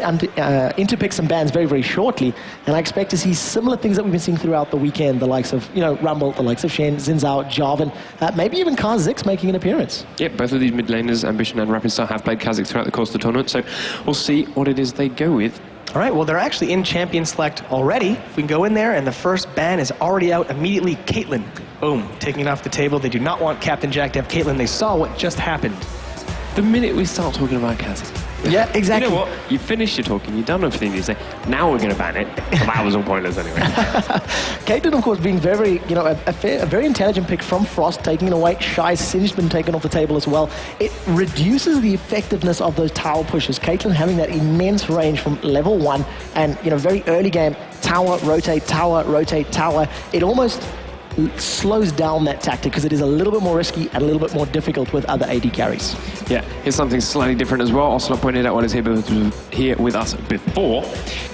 Into pick some bans very, very shortly, and I expect to see similar things that we've been seeing throughout the weekend, the likes of, Rumble, the likes of Shen, Xin Zhao, Jarvan, maybe even Kha'Zix making an appearance. Yeah, both of these mid laners, Ambition and Rapid Star, have played Kha'Zix throughout the course of the tournament, so we'll see what it is they go with. All right, well, they're actually in Champion Select already. If we can go in there, and the first ban is already out immediately. Caitlyn, boom, taking it off the table. They do not want Captain Jack to have Caitlyn. They saw what just happened. The minute we start talking about Kha'Zix. Yeah, exactly. You know what? You finished your talking, you've done everything you say. Now we're going to ban it. Well, that was all pointless anyway. Caitlyn, of course, being very, a very intelligent pick from Frost, taking it away. Shy's Singed been taken off the table as well. It reduces the effectiveness of those tower pushes. Caitlyn having that immense range from level 1 and, very early game, tower, rotate, tower. It almost slows down that tactic because it is a little bit more risky and a little bit more difficult with other AD carries. Yeah, here's something slightly different as well. Ocelot pointed out what is here with us before.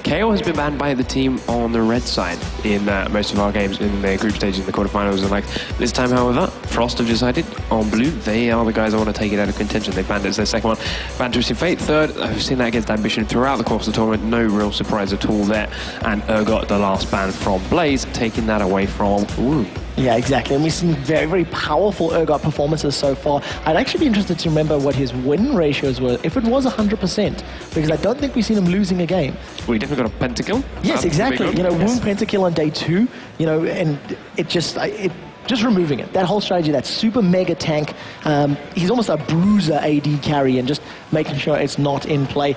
KO has been banned by the team on the red side in most of our games in the group stages in the quarterfinals. And this time, however, Frost have decided on blue. They are the guys that want to take it out of contention. They banned it as their second one. Banned Twisted Fate third. I've seen that against Ambition throughout the course of the tournament. No real surprise at all there. And Urgot, the last ban from Blaze, taking that away from Wu. Yeah, exactly. And we've seen very, very powerful Urgot performances so far. I'd actually be interested to remember what his win ratios were, if it was 100%, because I don't think we've seen him losing a game. We definitely got a pentakill. Yes, exactly. Wound pentakill on day 2, and it just removing it. That whole strategy, that super mega tank, he's almost a bruiser AD carry and just making sure it's not in play.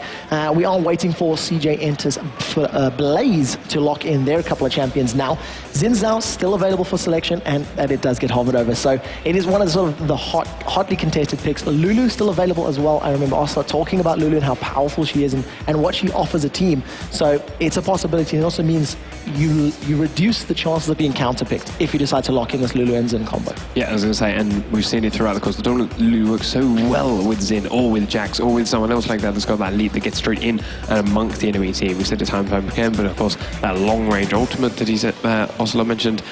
We are waiting for CJ Entus for Blaze to lock in their couple of champions now. Xin Zhao still available for selection, and it does get hovered over. So it is one of the hotly contested picks. Lulu still available as well. I remember also talking about Lulu and how powerful she is and what she offers a team. So it's a possibility. It also means you reduce the chances of being counterpicked if you decide to lock in this Lulu and Xin combo. Yeah, I was going to say, and we've seen it throughout the course of the tournament. Lulu works so well with Xin or with Jax or with someone else like that that's got that lead that gets straight in and amongst the enemy team. We said it time and time again, but of course that long-range ultimate that he's Ocelot mentioned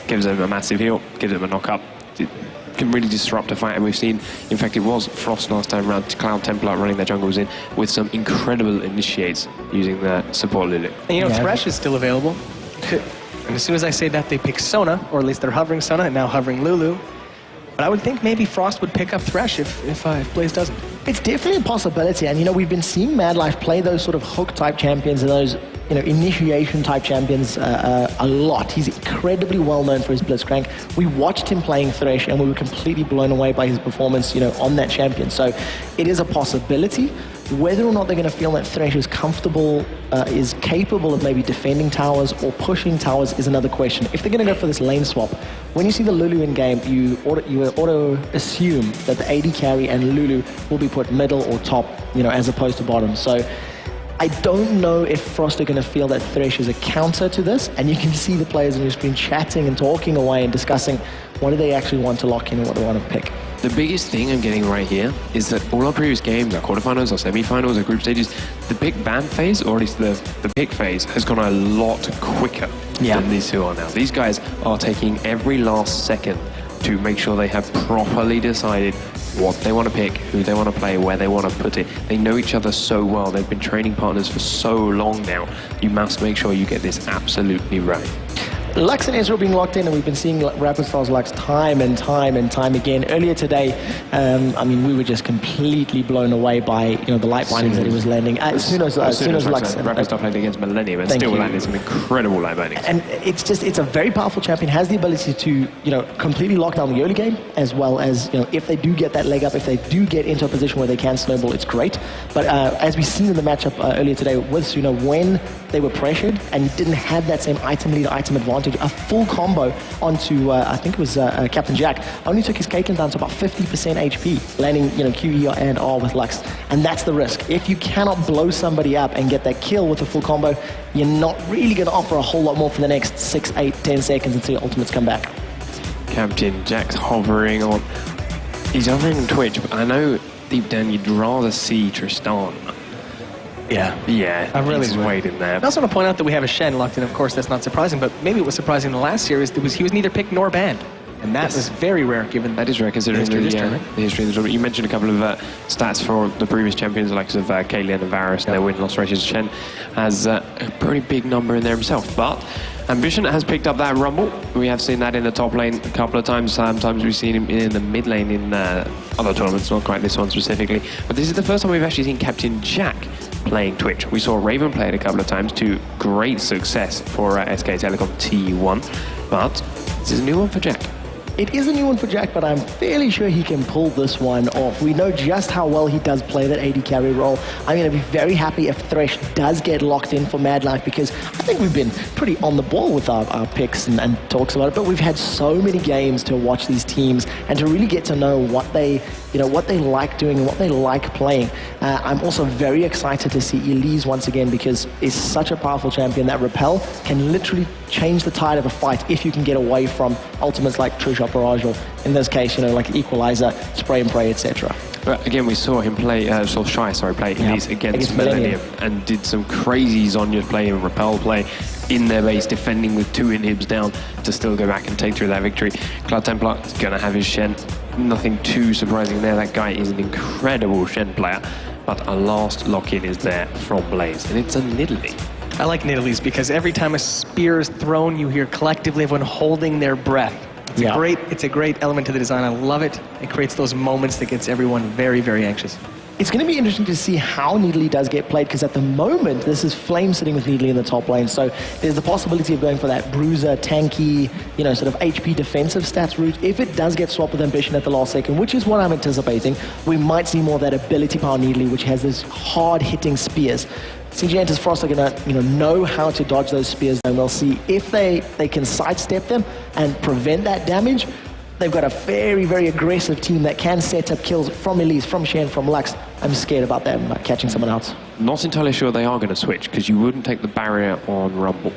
gives him a massive heal, gives him a knock-up. It can really disrupt a fight, and we've seen, in fact, it was Frost last time around, Cloud Templar running their jungles in with some incredible initiates using the support Lulu. And Thresh is still available. And as soon as I say that, they pick Sona, or at least they're hovering Sona and now hovering Lulu. But I would think maybe Frost would pick up Thresh if Blaze doesn't. It's definitely a possibility, and we've been seeing Mad Life play those sort of hook-type champions and those initiation-type champions a lot. He's incredibly well-known for his Blitzcrank. We watched him playing Thresh, and we were completely blown away by his performance, on that champion. So it is a possibility. Whether or not they're going to feel that Thresh is comfortable, is capable of maybe defending towers or pushing towers is another question. If they're going to go for this lane swap, when you see the Lulu in game, you auto assume that the AD carry and Lulu will be put middle or top, as opposed to bottom. So I don't know if Frost are going to feel that Thresh is a counter to this, and you can see the players on your screen chatting and talking away and discussing what do they actually want to lock in and what they want to pick. The biggest thing I'm getting right here is that all our previous games, our quarterfinals, our semi-finals, our group stages, the pick ban phase, or at least the pick phase, has gone a lot quicker than these two are now. These guys are taking every last second to make sure they have properly decided what they want to pick, who they want to play, where they want to put it. They know each other so well. They've been training partners for so long now. You must make sure you get this absolutely right. Lux and Ezreal being locked in, and we've been seeing Rapid Star's Lux time and time again. Earlier today, we were just completely blown away by the light bindings that he was landing. As soon as Lux Rapid Star played against Millennium, and still landed some incredible light bindings. And it's a very powerful champion. Has the ability to completely lock down the early game, as well as if they do get that leg up, if they do get into a position where they can snowball, it's great. But as we've seen in the matchup earlier today with Suno, when they were pressured and didn't have that same item lead, item advantage, a full combo onto, I think it was Captain Jack, only took his Caitlyn down to about 50% HP, landing QE and R with Lux. And that's the risk. If you cannot blow somebody up and get that kill with a full combo, you're not really going to offer a whole lot more for the next 6, 8, 10 seconds until your ultimates come back. Captain Jack's hovering on... He's hovering on Twitch, but I know deep down you'd rather see Tristan. Yeah, I really he's waiting there. I also want to point out that we have a Shen locked in. Of course, that's not surprising, but maybe it was surprising in the last series that he was neither picked nor banned. And that was very rare given that is rare considering history of this the tournament. history of the tournament. You mentioned a couple of stats for the previous champions, like Caitlin and Varus, and their win-loss ratios. Shen has a pretty big number in there himself, but Ambition has picked up that rumble. We have seen that in the top lane a couple of times. Sometimes we've seen him in the mid lane in other tournaments, not quite this one specifically. But this is the first time we've actually seen Captain Jack playing Twitch. We saw Raven play it a couple of times to great success for SK Telecom T1. But this is a new one for Jack. It is a new one for Jack, but I'm fairly sure he can pull this one off. We know just how well he does play that AD carry role. I'm going to be very happy if Thresh does get locked in for Mad Life, because I think we've been pretty on the ball with our picks and talks about it, but we've had so many games to watch these teams and to really get to know what they like doing and what they like playing. I'm also very excited to see Elise once again, because it's such a powerful champion that Repel can literally change the tide of a fight if you can get away from ultimates like True Shot Barrage, or in this case, like Equalizer, Spray and Pray, etc. But again, we saw him play, play Elise against Millennium and did some crazy Zhonya's play and Repel play in their base, defending with 2 inhibs down to still go back and take through that victory. Cloud Templar is going to have his Shen. Nothing too surprising there. That guy is an incredible Shen player, but a last lock-in is there from Blaze, and it's a Nidalee. I like Nidalee's because every time a spear is thrown, you hear collectively everyone holding their breath. It's a great element to the design. I love it. It creates those moments that gets everyone very, very anxious. It's going to be interesting to see how Nidalee does get played, because at the moment, this is Flame sitting with Nidalee in the top lane. So there's the possibility of going for that bruiser, tanky, sort of HP defensive stats route. If it does get swapped with Ambition at the last second, which is what I'm anticipating, we might see more of that ability power Nidalee, which has those hard-hitting spears. CG Entus Frost are going to know how to dodge those spears, and we'll see if they can sidestep them and prevent that damage. They've got a very, very aggressive team that can set up kills from Elise, from Shen, from Lux. I'm scared about them catching someone else. Not entirely sure they are going to switch, because you wouldn't take the barrier on Rumble.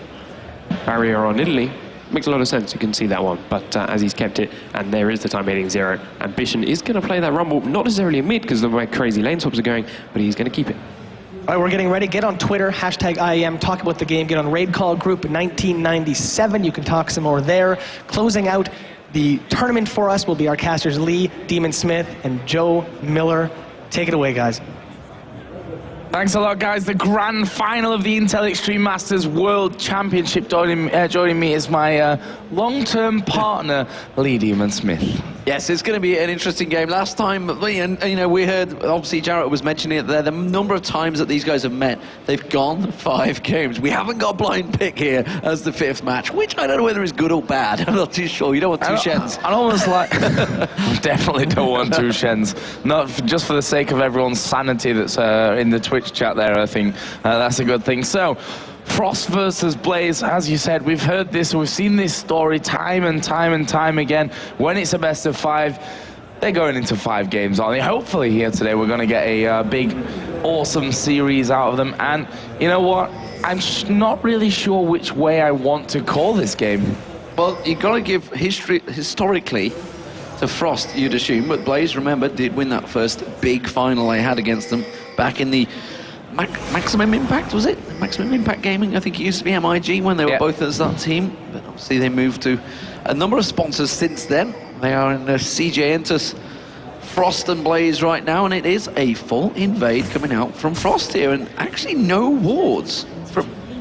Barrier on Italy makes a lot of sense. You can see that one. But as he's kept it, and there is the time hitting 0, Ambition is going to play that Rumble, not necessarily a mid because of the way crazy lane swaps are going, but he's going to keep it. All right, we're getting ready. Get on Twitter, hashtag IEM, talk about the game. Get on Raid Call Group 1997. You can talk some more there. Closing out the tournament for us will be our casters Lee, Demon Smith, and Joe Miller. Take it away, guys. Thanks a lot, guys. The grand final of the Intel Extreme Masters World Championship. Joining me is my long-term partner, Lee Demon Smith. Yes, it's going to be an interesting game. Last time, we heard, obviously Jarrett was mentioning it there, the number of times that these guys have met, they've gone 5 games. We haven't got blind pick here as the 5th match, which I don't know whether is good or bad. I'm not too sure. You don't want 2 Shens. I almost like... Definitely don't want 2 Shens. Not just for the sake of everyone's sanity that's in the Twitch chat there, I think that's a good thing. So, Frost versus Blaze, as you said, we've heard this, we've seen this story time and time again. When it's a best of 5, they're going into 5 games, aren't they? Hopefully here today we're going to get a big, awesome series out of them. And you know what? I'm not really sure which way I want to call this game. Well, you've got to give historically to Frost, you'd assume, but Blaze, remember, did win that first big final they had against them back in the Maximum Impact, was it? Maximum Impact Gaming, I think it used to be MIG when they were both as that team. But obviously they moved to a number of sponsors since then. They are in CJ Entus, Frost and Blaze right now, and it is a full invade coming out from Frost here, and actually no wards.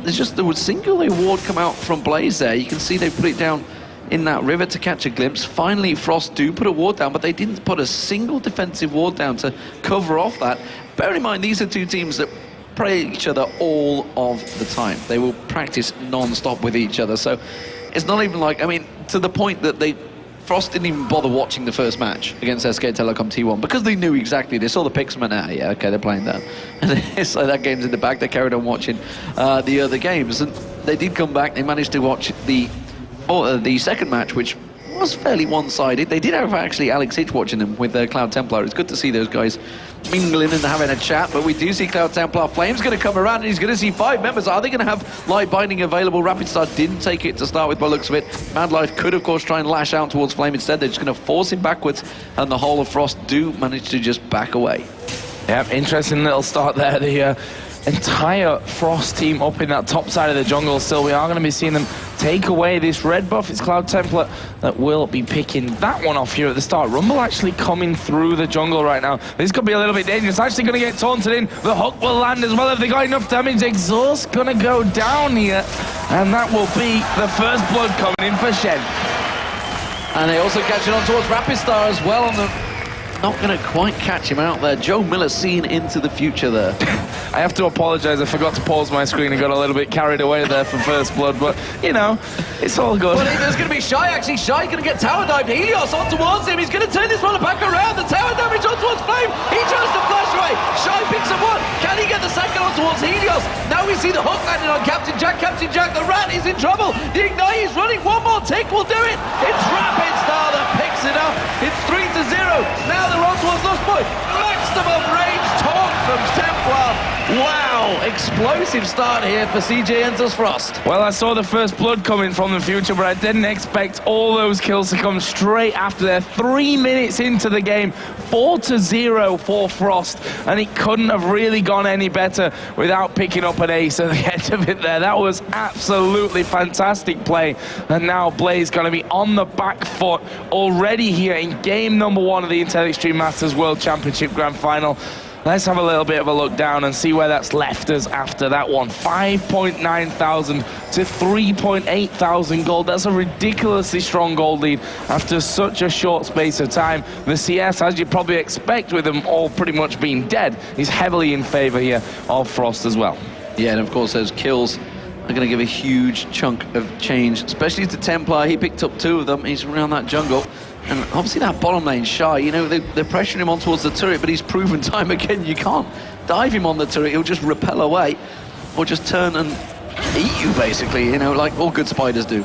There's just the singular ward come out from Blaze there. You can see they put it down in that river to catch a glimpse. Finally, Frost do put a ward down, but they didn't put a single defensive ward down to cover off that. Bear in mind, these are 2 teams that play each other all of the time. They will practice non-stop with each other. So it's not even like, I mean, to the point that Frost didn't even bother watching the first match against SK Telecom T1 because they knew exactly. They saw the picks and went, yeah, okay, they're playing that. And so that game's in the bag. They carried on watching the other games. And they did come back. They managed to watch the second match, which was fairly one-sided. They did have actually Alex Hitch watching them with Cloud Templar. It's good to see those guys mingling and having a chat, but we do see Cloud Templar. Flame's going to come around and he's going to see 5 members. Are they going to have light binding available? Rapid Start didn't take it to start with by the looks of it. Mad Life could of course try and lash out towards Flame. Instead they're just going to force him backwards, and the whole of Frost do manage to just back away. Yeah, interesting little start there. The entire Frost team up in that top side of the jungle still. We are going to be seeing them take away this red buff. It's Cloud Templar that will be picking that one off here at the start. Rumble actually coming through the jungle right now. This could be a little bit dangerous. Actually going to get taunted in. The hook will land as well. Have they got enough damage? Exhaust going to go down here. And that will be the first blood coming in for Shen. And they also catching on towards Rapid Star as well on the... Not going to quite catch him out there. Joe Miller seeing into the future there. I have to apologise. I forgot to pause my screen and got a little bit carried away there for first blood. But, you know, it's all good. Well, there's going to be Shy, actually. Shy going to get tower dived. Helios on towards him. He's going to turn this one back around. The tower damage on towards Flame. He tries to flash away. Shy picks up one. Can he get the second on towards Helios? Now we see the hook landing on Captain Jack. Captain Jack, the rat, is in trouble. The Ignite is running. One more tick will do it. It's Rapid Star that picks it up. It's 3-0. Now they're on towards Lost Boy. Maximum range taunt from Templar. Wow, explosive start here for CJ Entus Frost. Well, I saw the first blood coming from the future, but I didn't expect all those kills to come straight after there. 3 minutes into the game, 4-0 for Frost, and it couldn't have really gone any better without picking up an ace at the end of it there. That was absolutely fantastic play, and now Blaze going to be on the back foot already here in game number 1 of the Intel Extreme Masters World Championship Grand Final. Let's have a little bit of a look down and see where that's left us after that one. 5.9 thousand to 3.8 thousand gold. That's a ridiculously strong gold lead after such a short space of time. The CS, as you probably expect with them all pretty much being dead, is heavily in favor here of Frost as well. Yeah, and of course those kills are going to give a huge chunk of change, especially to Templar. He picked up 2 of them. He's around that jungle. And obviously that bottom lane, Shy, you know, they're pressuring him on towards the turret, but he's proven time again you can't dive him on the turret. He'll just repel away or just turn and eat you, basically, you know, like all good spiders do.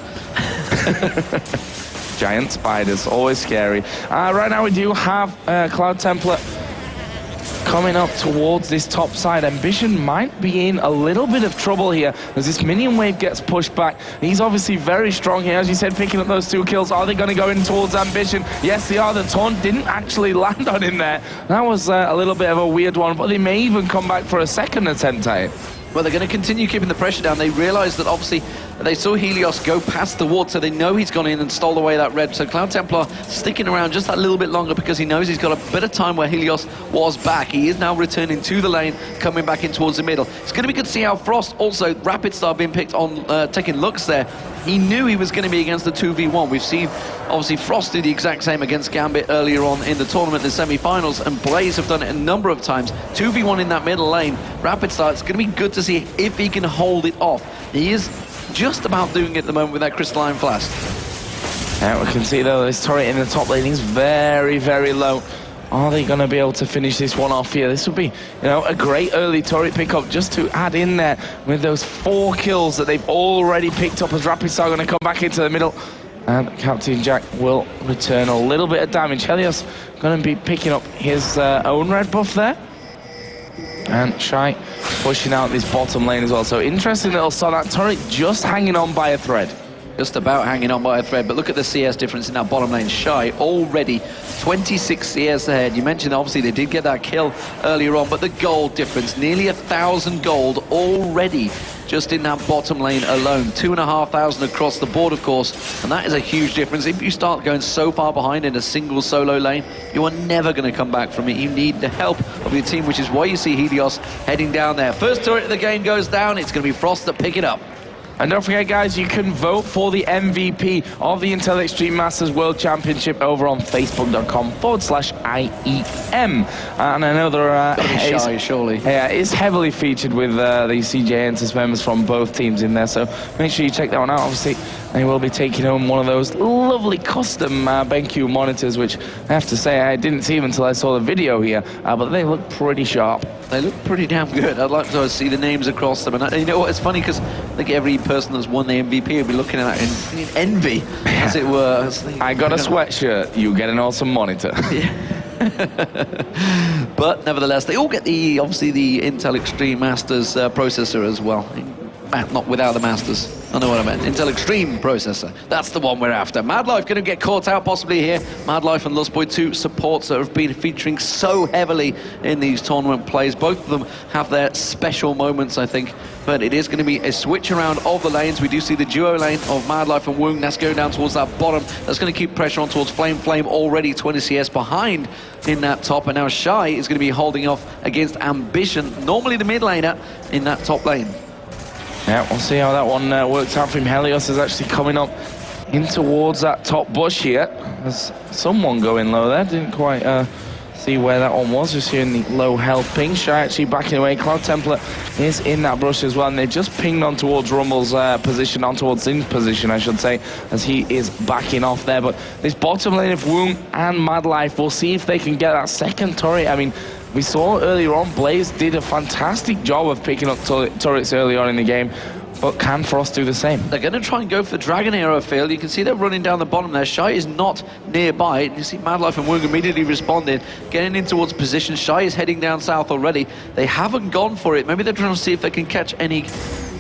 Giant spiders, always scary. Right now we do have Cloud Templar coming up towards this top side. Ambition might be in a little bit of trouble here as this minion wave gets pushed back. He's obviously very strong here, as you said, picking up those 2 kills. Are they going to go in towards Ambition? Yes, they are. The taunt didn't actually land on him there. That was a little bit of a weird one, but they may even come back for a second attempt at it. Well, they're going to continue keeping the pressure down. They realize that obviously they saw Helios go past the ward, so they know he's gone in and stole away that red. So Cloud Templar sticking around just that little bit longer because he knows he's got a bit of time where Helios was back. He is now returning to the lane, coming back in towards the middle. It's going to be good to see how Frost, also Rapid Star being picked on, taking looks there. He knew he was going to be against the 2v1. We've seen, obviously, Frost do the exact same against Gambit earlier on in the tournament, the semi-finals, and Blaze have done it a number of times. 2v1 in that middle lane. Rapid Star, it's going to be good to see if he can hold it off. He is just about doing it at the moment with that crystalline flask. Yeah, we can see, though, this turret in the top lane is very, very low. Are they going to be able to finish this one off here? This would be, you know, a great early turret pickup just to add in there with those 4 kills that they've already picked up as Rapid Star going to come back into the middle. And Captain Jack will return a little bit of damage. Helios going to be picking up his own red buff there. And Shy pushing out this bottom lane as well. So interesting little start. That turret just hanging on by a thread. Just about hanging on by a thread, but look at the CS difference in that bottom lane. Shy already 26 CS ahead. You mentioned obviously they did get that kill earlier on, but the gold difference, nearly 1,000 gold already just in that bottom lane alone. 2,500 across the board, of course, and that is a huge difference. If you start going so far behind in a single solo lane, you are never going to come back from it. You need the help of your team, which is why you see Helios heading down there. First turret of the game goes down. It's going to be Frost that pick it up. And don't forget, guys, you can vote for the MVP of the Intel Extreme Masters World Championship over on Facebook.com/IEM. And I know there are... Shy, surely. Yeah, it's heavily featured with the CJ Entus members from both teams in there, so make sure you check that one out. Obviously, they will be taking home one of those lovely custom BenQ monitors, which I have to say I didn't see them until I saw the video here, but they look pretty sharp. They look pretty damn good. I'd like to see the names across them. And you know what? It's funny because I think every person that's won the MVP will be looking at that in envy, as it were. I got a sweatshirt. You get an awesome monitor. Yeah. But nevertheless, they all get obviously the Intel Extreme Masters processor as well. not without the Masters. I know what I meant. Intel Extreme processor. That's the one we're after. Madlife going to get caught out possibly here. Madlife and Lustboy, two supports that have been featuring so heavily in these tournament plays. Both of them have their special moments, I think. But it is going to be a switch around of the lanes. We do see the duo lane of Madlife and Woong. That's going down towards that bottom. That's going to keep pressure on towards Flame. Flame already 20 CS behind in that top. And now Shy is going to be holding off against Ambition, normally the mid laner, in that top lane. Yeah, we'll see how that one works out for him. Helios is actually coming up in towards that top bush here. There's someone going low there. Didn't quite see where that one was. Just hearing the low health ping. Shy actually backing away. Cloud Templar is in that brush as well. And they just pinged on towards Rumble's position, on towards Zin's position, I should say, as he is backing off there. But this bottom lane of Woong and Madlife, we'll see if they can get that second turret. I mean, we saw earlier on, Blaze did a fantastic job of picking up turrets early on in the game, but can Frost do the same? They're going to try and go for the Dragon Arrow field. You can see they're running down the bottom there. Shy is not nearby. You see Madlife and Woong immediately responding, getting in towards position. Shy is heading down south already. They haven't gone for it. Maybe they're trying to see if they can catch any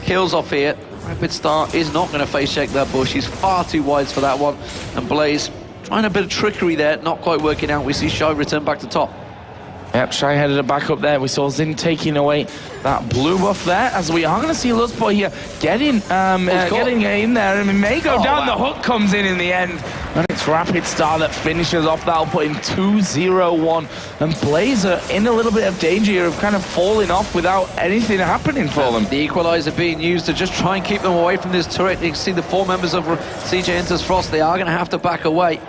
kills off here. Rapid Star is not going to face check that bush. He's far too wide for that one. And Blaze trying a bit of trickery there, not quite working out. We see Shy return back to top. Yep, Shy headed it back up there. We saw Zin taking away that blue buff there, as we are going to see Lustboy here getting in there. And it may go down. Wow. The hook comes in the end. And it's Rapid Star that finishes off. That'll put him 2-0-1. And Blaze are in a little bit of danger here of kind of falling off without anything happening for them. The equalizer being used to just try and keep them away from this turret. You can see the four members of CJ Entus Frost. They are going to have to back away.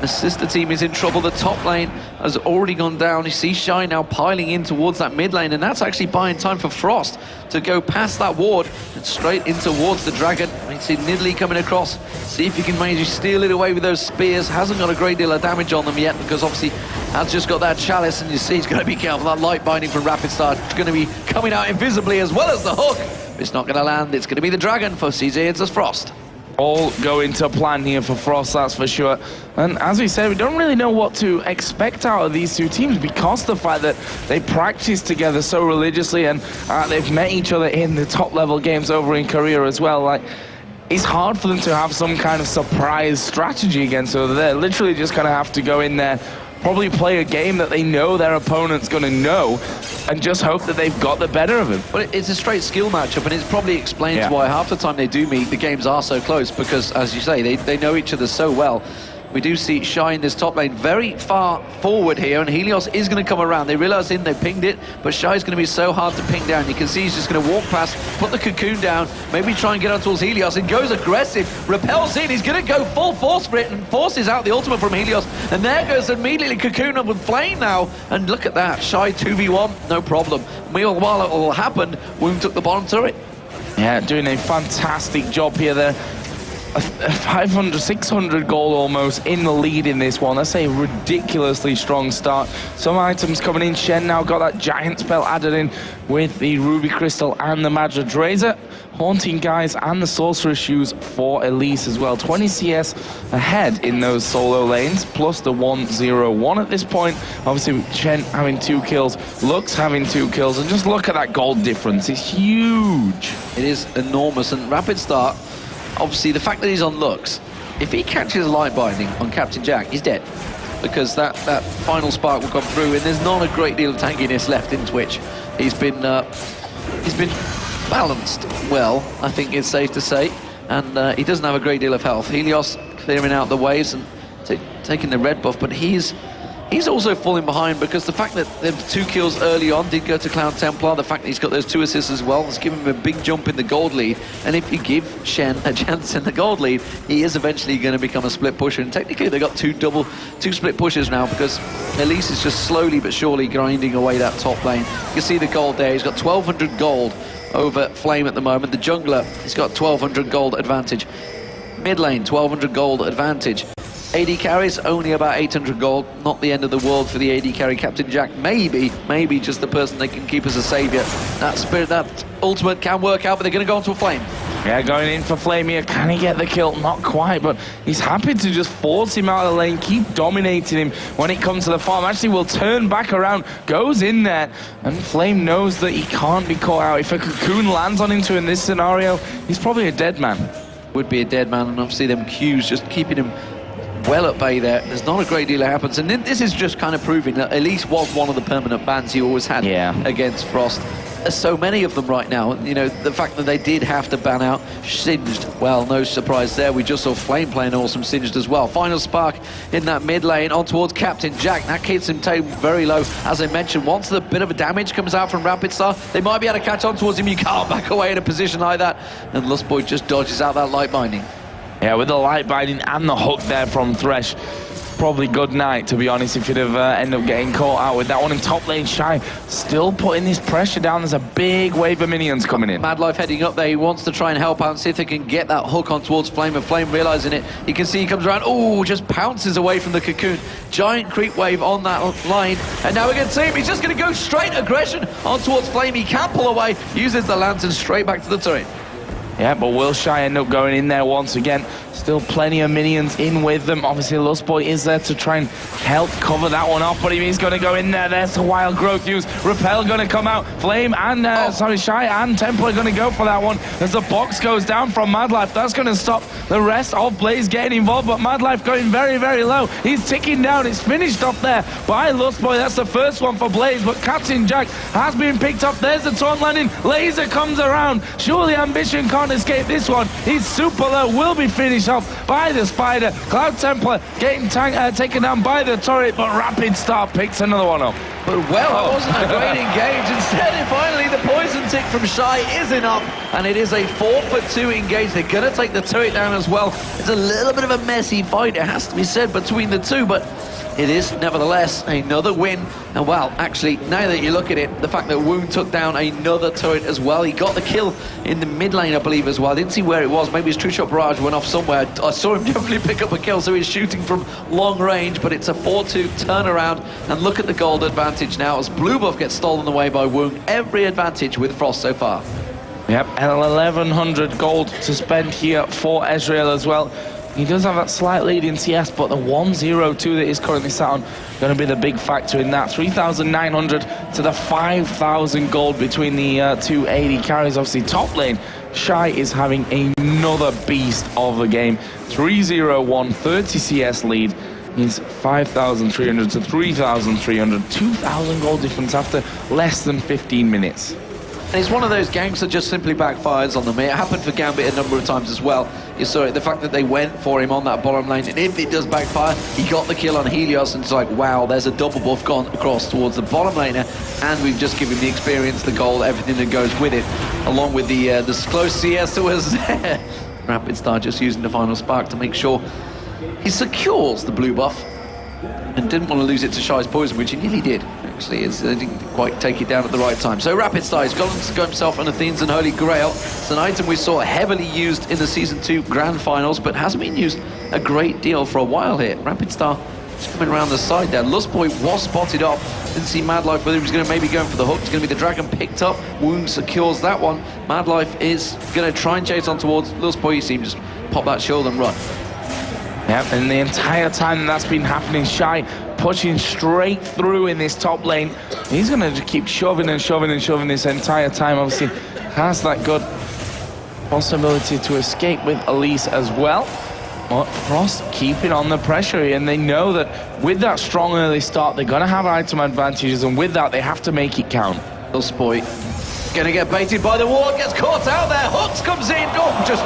The sister team is in trouble. The top lane has already gone down. You see Shy now piling in towards that mid lane, and that's actually buying time for Frost to go past that ward and straight in towards the Dragon. You see Nidalee coming across. See if he can manage to steal it away with those spears. Hasn't got a great deal of damage on them yet, because obviously has just got that chalice, and you see he's going to be careful. That light binding from Rapid Star is going to be coming out invisibly, as well as the hook. It's not going to land. It's going to be the Dragon for CJ Entus Frost. All going to plan here for Frost, that's for sure. And as we said, we don't really know what to expect out of these two teams, because the fact that they practice together so religiously, and they've met each other in the top level games over in Korea as well. Like, it's hard for them to have some kind of surprise strategy against each other. They're literally just going to have to go in there, probably play a game that they know their opponent's going to know, and just hope that they've got the better of him. But it's a straight skill matchup, and it probably explains why half the time they do meet, the games are so close, because, as you say, they know each other so well. We do see Shy in this top lane very far forward here, and Helios is going to come around. They realize they pinged it, but Shy's going to be so hard to ping down. You can see he's just going to walk past, put the cocoon down, maybe try and get on towards Helios, and goes aggressive, repels in. He's going to go full force for it and forces out the ultimate from Helios, and there goes immediately cocoon up with Flame now, and look at that, Shy 2v1, no problem. Meanwhile, it all happened, Woong took the bottom turret. Yeah, doing a fantastic job here there. 500, 600 gold almost in the lead in this one. That's a ridiculously strong start. Some items coming in. Shen now got that giant spell added in with the Ruby Crystal and the Madrid Razor. Haunting Guys and the Sorcerer's Shoes for Elise as well. 20 CS ahead in those solo lanes, plus the 1-0-1 at this point. Obviously, Shen having 2 kills, Lux having 2 kills, and just look at that gold difference. It's huge. It is enormous, and Rapid Start, obviously, the fact that he's on Lux, if he catches light binding on Captain Jack, he's dead. Because that final spark will come through, and there's not a great deal of tankiness left in Twitch. He's been balanced well, I think it's safe to say, and he doesn't have a great deal of health. Helios clearing out the waves and taking the red buff, but he's also falling behind, because the fact that the 2 kills early on did go to Cloud Templar, the fact that he's got those 2 assists as well has given him a big jump in the gold lead, and if you give Shen a chance in the gold lead, he is eventually going to become a split pusher, and technically they've got 2 split pushers now, because Elise is just slowly but surely grinding away that top lane. You can see the gold there. He's got 1200 gold over Flame at the moment. The jungler, he's got 1200 gold advantage. Mid lane, 1200 gold advantage. AD carries only about 800 gold, not the end of the world for the AD carry. Captain Jack, maybe just the person they can keep as a savior. That spirit, that ultimate can work out, but they're going to go onto a Flame. Yeah, going in for Flame here. Can he get the kill? Not quite, but he's happy to just force him out of the lane, keep dominating him when it comes to the farm. Actually will turn back around, goes in there, and Flame knows that he can't be caught out. If a cocoon lands on him in this scenario, he's probably a dead man. Would be a dead man, and obviously them Qs just keeping him well at bay there. There's not a great deal that happens, and then this is just kind of proving that Elise was one of the permanent bans he always had against Frost. There's so many of them right now. You know, the fact that they did have to ban out Singed, well, no surprise there. We just saw Flame playing awesome Singed as well. Final spark in that mid lane on towards Captain Jack. That keeps him tamed very low. As I mentioned, once the bit of a damage comes out from Rapid Star, they might be able to catch on towards him. You can't back away in a position like that. And Lustboy just dodges out that light binding. Yeah, with the light binding and the hook there from Thresh. Probably good night, to be honest, if you'd have ended up getting caught out with that one. In top lane, Shy still putting this pressure down. There's a big wave of minions coming in. Madlife heading up there. He wants to try and help out and see if they can get that hook on towards Flame, and Flame realizing it. You can see he comes around. Oh, just pounces away from the cocoon. Giant creep wave on that line. And now we're going to see him. He's just going to go straight aggression on towards Flame. He can't pull away. Uses the lantern straight back to the turret. Yeah, but will Shy end up going in there once again? Still plenty of minions in with them. Obviously, Lustboy is there to try and help cover that one off, but he's going to go in there. There's the wild growth use. Repel going to come out. Flame and, Shy and Temple are going to go for that one. As the box goes down from Madlife, that's going to stop the rest of Blaze getting involved, but Madlife going very, very low. He's ticking down. It's finished off there by Lustboy. That's the first one for Blaze, but Captain Jack has been picked up. There's the taunt landing. Laser comes around. Surely Ambition can't escape this one. He's super low. Will be finished off by the Spider. Cloud Templar getting taken down by the turret, but Rapid Star picks another one up. But well, it wasn't a great engage. Instead, finally, the poison tick from Shy is enough, and it is a 4-for-2 engage. They're going to take the turret down as well. It's a little bit of a messy fight, it has to be said, between the two, but it is nevertheless another win. And well, actually, now that you look at it, the fact that Wound took down another turret as well. He got the kill in the mid lane, I believe, as well. I didn't see where it was. Maybe his True Shot Barrage went off somewhere. I saw him definitely pick up a kill, so he's shooting from long range, but it's a 4-2 turnaround. And look at the gold advantage now as Blue Buff gets stolen away by Wound. Every advantage with Frost so far. Yep, and 1,100 gold to spend here for Ezreal as well. He does have that slight lead in CS, but the 1-0-2 that he's currently sat on going to be the big factor in that. 3,900 to the 5,000 gold between the two AD carries. Obviously, top lane, Shy is having another beast of the game. 3-0-1, 30 CS lead. He's 5,300 to 3,300. 2,000 gold difference after less than 15 minutes. And it's one of those ganks that just simply backfires on them. It happened for Gambit a number of times as well. You saw it, the fact that they went for him on that bottom lane, and if it does backfire, he got the kill on Helios, and it's like, wow, there's a double buff gone across towards the bottom laner, and we've just given him the experience, the gold, everything that goes with it, along with the close CS that was there. Rapid Star just using the final spark to make sure he secures the blue buff, and didn't want to lose it to Shy's poison, which he nearly did. Actually, they didn't quite take it down at the right time. So Rapid Star, he's got himself an Athene's and Holy Grail. It's an item we saw heavily used in the Season 2 Grand Finals, but hasn't been used a great deal for a while here. Rapid Star just coming around the side there. Lustboy was spotted off. Didn't see Madlife whether he was going to maybe going for the hook. It's going to be the Dragon picked up. Wound secures that one. Madlife is going to try and chase on towards Lustboy. You see him just pop that shield and run. Yep, and the entire time that's been happening, Shy pushing straight through in this top lane. He's going to keep shoving and shoving and shoving this entire time. Obviously, has that good possibility to escape with Elise as well. But Frost keeping on the pressure, and they know that with that strong early start, they're going to have item advantages, and with that, they have to make it count. Lustboy gonna get baited by the ward, gets caught out there. Hooks comes in. Oh, just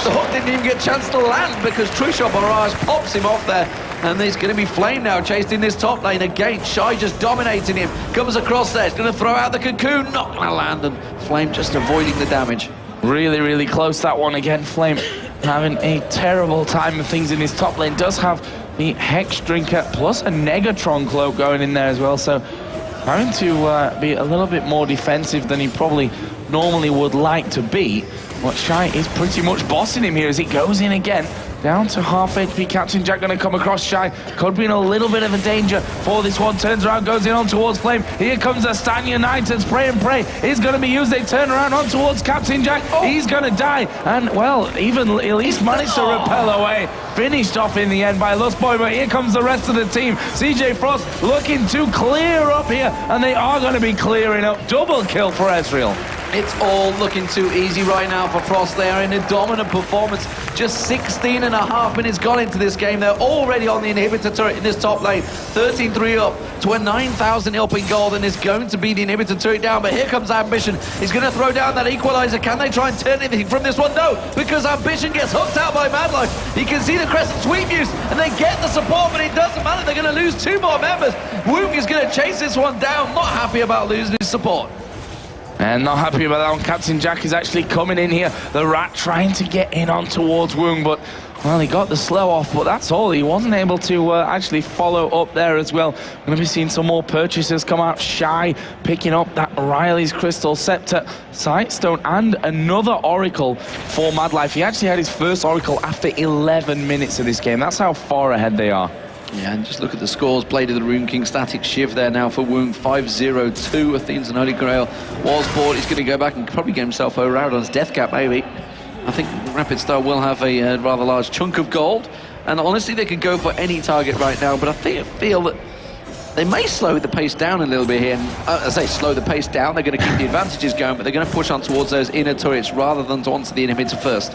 the hook didn't even get a chance to land because True Shot Barrage pops him off there. And there's going to be Flame now chased in this top lane again. Shy just dominating him. Comes across there. He's going to throw out the cocoon. Not going to land. And Flame just avoiding the damage. Really, really close that one again. Flame having a terrible time of things in his top lane. Does have the Hex Drinker plus a Negatron Cloak going in there as well. So having to be a little bit more defensive than he probably normally would like to be. But Shy is pretty much bossing him here as he goes in again. down to half HP. Captain Jack going to come across Shy. Could be in a little bit of a danger for this one. Turns around, goes in on towards Flame. Here comes a Stan United. Spray and pray is going to be used. They turn around on towards Captain Jack. He's going to die. And, well, even at least managed to repel away. Finished off in the end by Lustboy, but here comes the rest of the team. CJ Frost looking to clear up here, and they are going to be clearing up. Double kill for Ezreal. It's all looking too easy right now for Frost. They are in a dominant performance. Just 16 and a half minutes gone into this game. They're already on the inhibitor turret in this top lane. 13-3 up to a 9,000 up in gold, and it's going to be the inhibitor turret down. But here comes Ambition. He's going to throw down that equalizer. Can they try and turn anything from this one? No, because Ambition gets hooked out by Madlife. You can see the Crescent Sweep use, and they get the support, but it doesn't matter. They're going to lose 2 more members. Woong is going to chase this one down. Not happy about losing his support. And not happy about that one. Captain Jack is actually coming in here. The Rat trying to get in on towards Woong, but, well, he got the slow off, but that's all. He wasn't able to actually follow up there as well. We're going to be seeing some more purchases come out. Shy picking up that Riley's Crystal Scepter, Sightstone, and another Oracle for Madlife. He actually had his first Oracle after 11 minutes of this game. That's how far ahead they are. Yeah, and just look at the scores. Blade of the Rune King, Static Shiv there now for Woong, 5-0-2. Athene's and Holy Grail was bought. He's going to go back and probably get himself a round on his death cap, maybe. I think Rapid Star will have a rather large chunk of gold. And honestly, they could go for any target right now, but I feel that they may slow the pace down a little bit here. I say slow the pace down. They're going to keep the advantages going, but they're going to push on towards those inner turrets rather than onto the inhibitor first.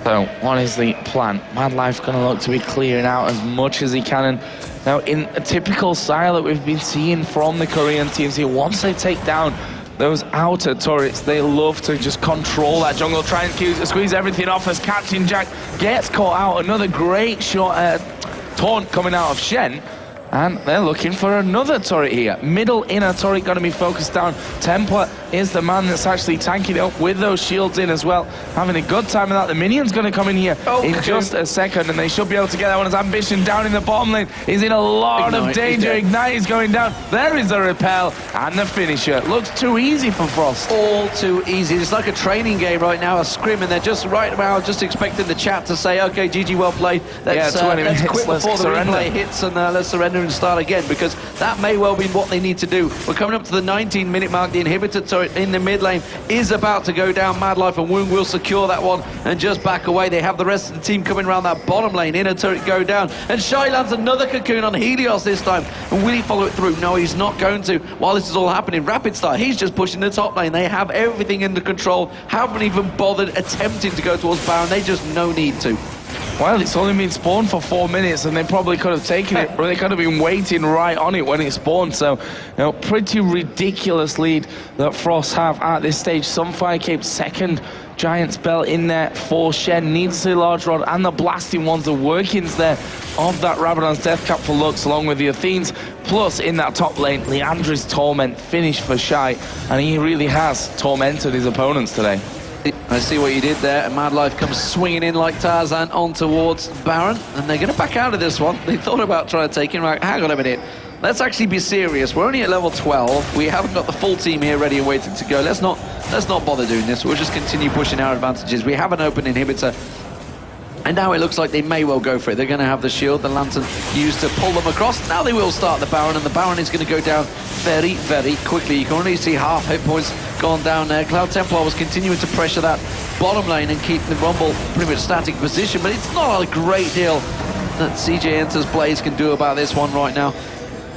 So, what is the plan? Madlife going to look to be clearing out as much as he can. And now, in a typical style that we've been seeing from the Korean teams here, once they take down those outer turrets, they love to just control that jungle, try and squeeze everything off as Captain Jack gets caught out. Another great shot, taunt coming out of Shen. And they're looking for another turret here. Middle inner turret going to be focused down. Templar is the man that's actually tanking it up with those shields in as well. Having a good time with that. The minion's going to come in here in just a second, and they should be able to get that one as Ambition down in the bottom lane. He's in a lot of danger. Ignite is going down. There is the repel and the finisher. Looks too easy for Frost. All too easy. It's like a training game right now, a scrim, and they're just right now just expecting the chat to say, okay, GG, well played. Let's quit before the replay hits, and let's surrender and start again, because that may well be what they need to do. We're coming up to the 19-minute mark. The inhibitor turret in the mid lane is about to go down. Madlife and Woong will secure that one and just back away. They have the rest of the team coming around that bottom lane. Inner turret go down, and Shy lands another cocoon on Helios this time. And will he follow it through? No, he's not going to. While this is all happening, Rapid Star, he's just pushing the top lane. They have everything under control. Haven't even bothered attempting to go towards Baron. They just no need to. Well, it's only been spawned for 4 minutes, and they probably could have taken it, or they could have been waiting right on it when it spawned. So, pretty ridiculous lead that Frost have at this stage. Sunfire Cape second Giant Spell in there for Shen. Needs the Large Rod and the Blasting Ones, the workings there of that Rabadon's Death Cap for Lux, along with the Athenes. Plus, in that top lane, Leandra's Torment finished for Shy, and he really has tormented his opponents today. I see what you did there, and Madlife comes swinging in like Tarzan on towards Baron, and they're going to back out of this one. They thought about trying to take him. Right, hang on a minute. Let's actually be serious. We're only at level 12. We haven't got the full team here ready and waiting to go. Let's not bother doing this. We'll just continue pushing our advantages. We have an open inhibitor. And now it looks like they may well go for it. They're going to have the shield, the lantern used to pull them across. Now they will start the Baron, and the Baron is going to go down very, very quickly. You can only see half hit points gone down there. Cloud Templar was continuing to pressure that bottom lane and keep the Rumble pretty much static position, but it's not a great deal that CJ Entus Blaze can do about this one right now.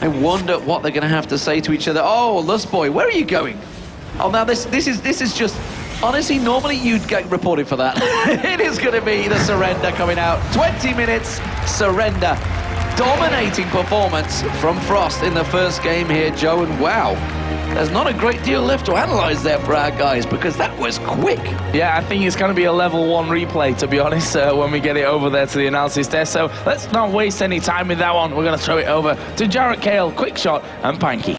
I wonder what they're going to have to say to each other. Oh, Lustboy, where are you going? Oh, now this is just... Honestly, normally you'd get reported for that. It is going to be the surrender coming out. 20 minutes, surrender. Dominating performance from Frost in the first game here, Joe. And wow, there's not a great deal left to analyze there for our guys, because that was quick. Yeah, I think it's going to be a level 1 replay, to be honest, when we get it over there to the analysis desk. So let's not waste any time with that one. We're going to throw it over to Jarrett Kale, Quick Shot, and Panky.